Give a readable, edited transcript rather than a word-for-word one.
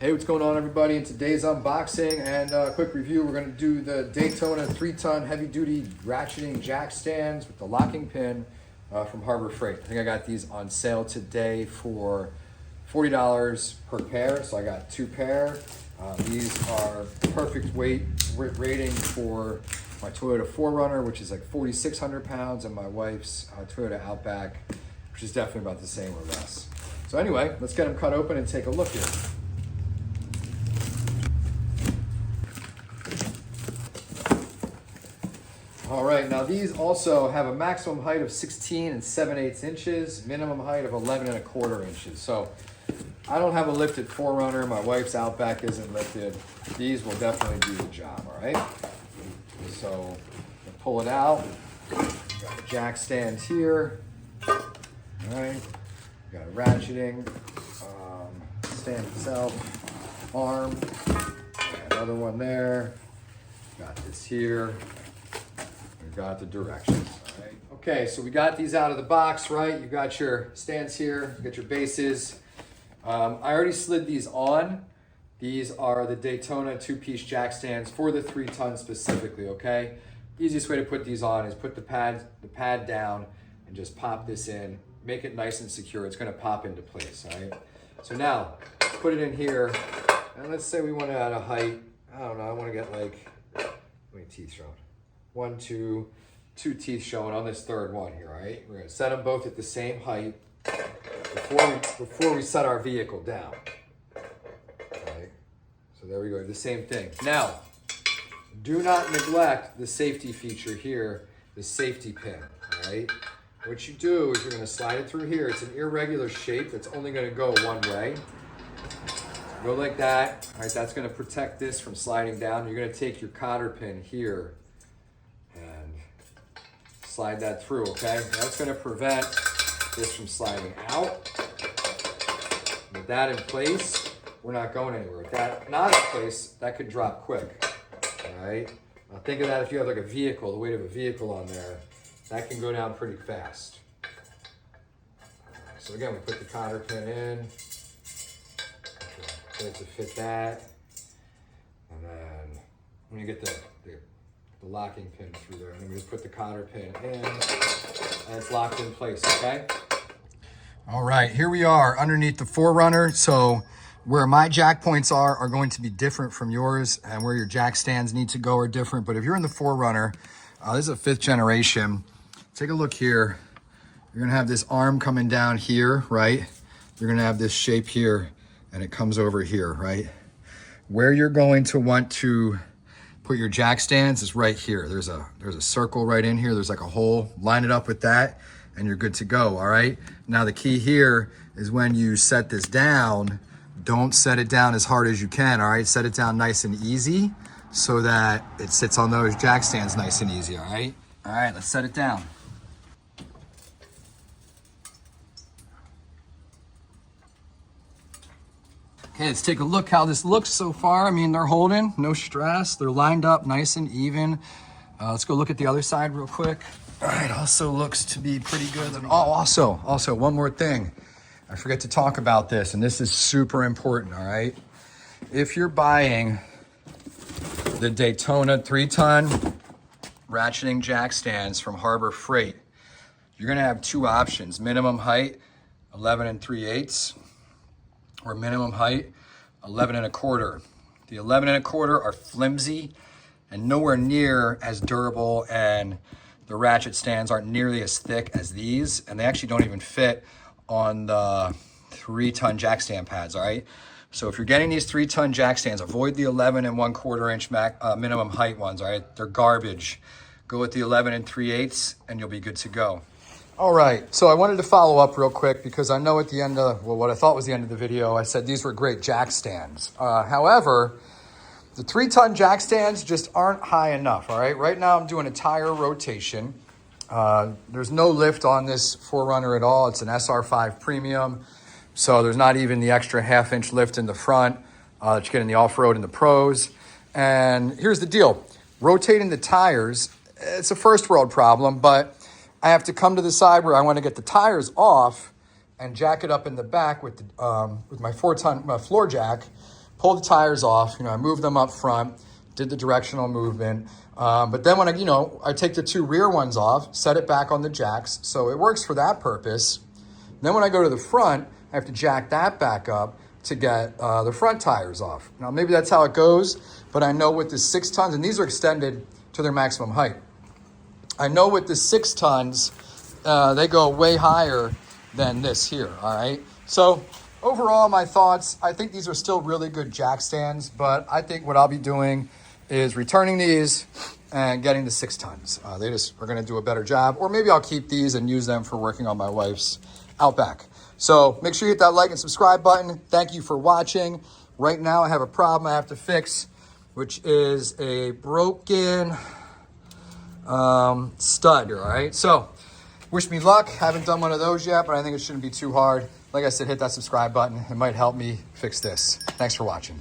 Hey, what's going on, everybody? In today's unboxing and quick review, we're going to do the Daytona 3-ton heavy-duty ratcheting jack stands with the locking pin from Harbor Freight. I think I got these on sale today for $40 per pair, so I got 2 pair. These are perfect weight rating for my Toyota 4Runner, which is like 4,600 pounds, and my wife's Toyota Outback, which is definitely about the same or less. So anyway, let's get them cut open and take a look here. All right, now these also have a maximum height of 16 7/8 inches, minimum height of 11 1/4 inches. So I don't have a lifted 4Runner. My wife's Outback isn't lifted. These will definitely do the job, all right? So pull it out. Got the jack stands here. All right, got a ratcheting stand itself, arm, another one there. Got this here. Got the directions, all right? Okay, so we got these out of the box, right? You got your stands here, you got your bases. I already slid these on. These are the Daytona 2-piece jack stands for the 3-ton specifically, okay? Easiest way to put these on is put the pad down and just pop this in. Make it nice and secure. It's gonna pop into place, all right? So now, put it in here, and let's say we want to add a height. I don't know, I wanna get like, how many teeth showing? 1, 2 teeth showing on this third one here, all right? We're gonna set them both at the same height before we set our vehicle down. Okay, so there we go, the same thing. Now, do not neglect the safety feature here, the safety pin, all right? What you do is you're gonna slide it through here. It's an irregular shape that's only gonna go one way. Go like that, all right? That's gonna protect this from sliding down. You're gonna take your cotter pin here and slide that through, okay? That's gonna prevent this from sliding out. With that in place, we're not going anywhere. With that not in place, that could drop quick, all right? Now think of that if you have like a vehicle, the weight of a vehicle on there, that can go down pretty fast. So again, we put the cotter pin in, so to fit that, and then when you get the locking pin through there, and then we just put the cotter pin in, and it's locked in place, okay? All right, here we are underneath the 4Runner. So where my jack points are going to be different from yours, and where your jack stands need to go are different. But if you're in the 4Runner, this is a 5th generation. Take a look here. You're gonna have this arm coming down here, right? You're gonna have this shape here, and it comes over here, right? Where you're going to want to put your jack stands is right here. There's a circle right in here. There's like a hole. Line it up with that and you're good to go, all right? Now the key here is when you set this down, don't set it down as hard as you can, all right? Set it down nice and easy so that it sits on those jack stands nice and easy, all right? All right, let's set it down. Okay, let's take a look how this looks so far. I mean, they're holding, no stress. They're lined up nice and even. Let's go look at the other side real quick. All right, also looks to be pretty good. And also, one more thing. I forget to talk about this, and this is super important, all right? If you're buying the Daytona 3-ton ratcheting jack stands from Harbor Freight, you're gonna have 2 options. Minimum height, 11 3/8. Or minimum height, 11 1/4. The 11 1/4 are flimsy and nowhere near as durable, and the ratchet stands aren't nearly as thick as these, and they actually don't even fit on the 3-ton jack stand pads, all right? So if you're getting these 3-ton jack stands, avoid the 11 1/4 inch minimum height ones, all right? They're garbage. Go with the 11 3/8 and you'll be good to go. All right, so I wanted to follow up real quick because I know at the end of, well, what I thought was the end of the video, I said these were great jack stands. However, the 3-ton jack stands just aren't high enough, all right? Right now I'm doing a tire rotation. There's no lift on this 4Runner at all. It's an SR5 Premium, so there's not even the extra 1/2 inch lift in the front that you get in the off-road and the pros. And here's the deal. Rotating the tires, it's a first world problem, but I have to come to the side where I want to get the tires off and jack it up in the back with my 4-ton floor jack pulled the tires off. I moved them up front, did the directional movement. But then when I take the 2 rear ones off, set it back on the jacks. So it works for that purpose. Then when I go to the front, I have to jack that back up to get the front tires off. Now, maybe that's how it goes, but I know with the 6 tons, and these are extended to their maximum height. I know with the 6 tons, they go way higher than this here, all right? So overall, my thoughts, I think these are still really good jack stands, but I think what I'll be doing is returning these and getting the 6 tons. They just are gonna do a better job, or maybe I'll keep these and use them for working on my wife's Outback. So make sure you hit that like and subscribe button. Thank you for watching. Right now I have a problem I have to fix, which is a broken stud, all right? So wish me luck. Haven't done one of those yet, but I think it shouldn't be too hard. Like I said, hit that subscribe button. It might help me fix this. Thanks for watching.